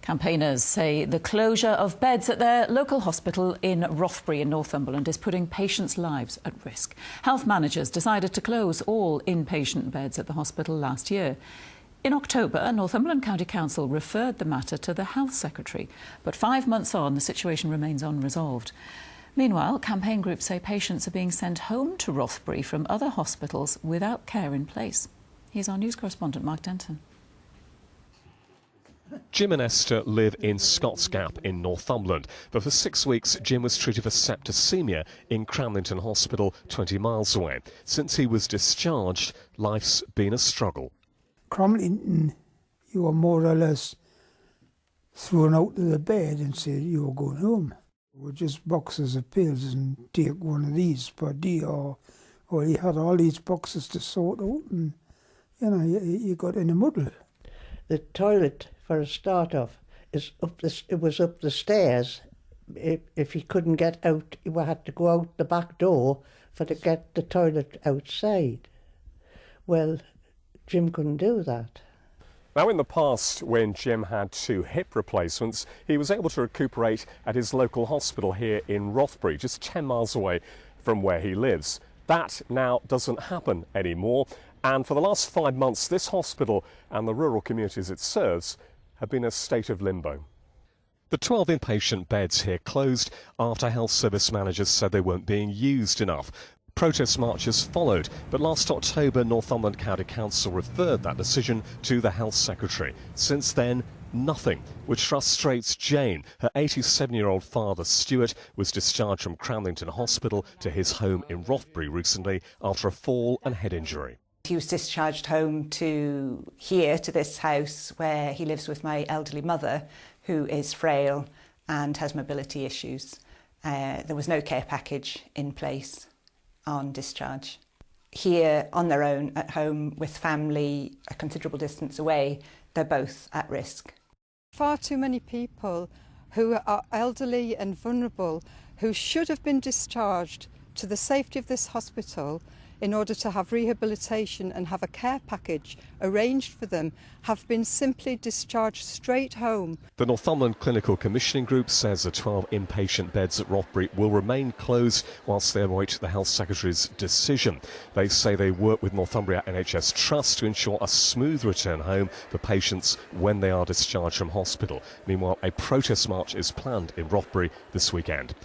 Campaigners say the closure of beds at their local hospital in Rothbury in Northumberland is putting patients' lives at risk. Health managers decided to close all inpatient beds at the hospital last year. In October, Northumberland County Council referred the matter to the Health Secretary, but 5 months on, the situation remains unresolved. Meanwhile, campaign groups say patients are being sent home to Rothbury from other hospitals without care in place. Here's our news correspondent, Mark Denton. Jim and Esther live in Scots Gap in Northumberland, but for 6 weeks Jim was treated for septicemia in Cramlington Hospital 20 miles away. Since he was discharged, life's been a struggle. Cramlington, you were more or less thrown out of the bed and said you were going home. With just boxes of pills and take one of these per day, or you had all these boxes to sort out, and you got in a muddle. The toilet, for a start off, it was up the stairs. If he couldn't get out, he had to go out the back door to get the toilet outside. Well, Jim couldn't do that. Now, in the past, when Jim had 2 hip replacements, he was able to recuperate at his local hospital here in Rothbury, just 10 miles away from where he lives. That now doesn't happen anymore. And for the last 5 months, this hospital and the rural communities it serves have been in a state of limbo. The 12 inpatient beds here closed after health service managers said they weren't being used enough. Protest marches followed, but last October, Northumberland County Council referred that decision to the Health Secretary. Since then, nothing, which frustrates Jane. Her 87-year-old father, Stuart, was discharged from Cramlington Hospital to his home in Rothbury recently after a fall and head injury. He was discharged home to here, to this house, where he lives with my elderly mother, who is frail and has mobility issues. There was no care package in place on discharge. Here, on their own, at home with family a considerable distance away, they're both at risk. Far too many people who are elderly and vulnerable, who should have been discharged to the safety of this hospital in order to have rehabilitation and have a care package arranged for them, have been simply discharged straight home. The Northumberland Clinical Commissioning Group says the 12 inpatient beds at Rothbury will remain closed whilst they await the Health Secretary's decision. They say they work with Northumbria NHS Trust to ensure a smooth return home for patients when they are discharged from hospital. Meanwhile, a protest march is planned in Rothbury this weekend.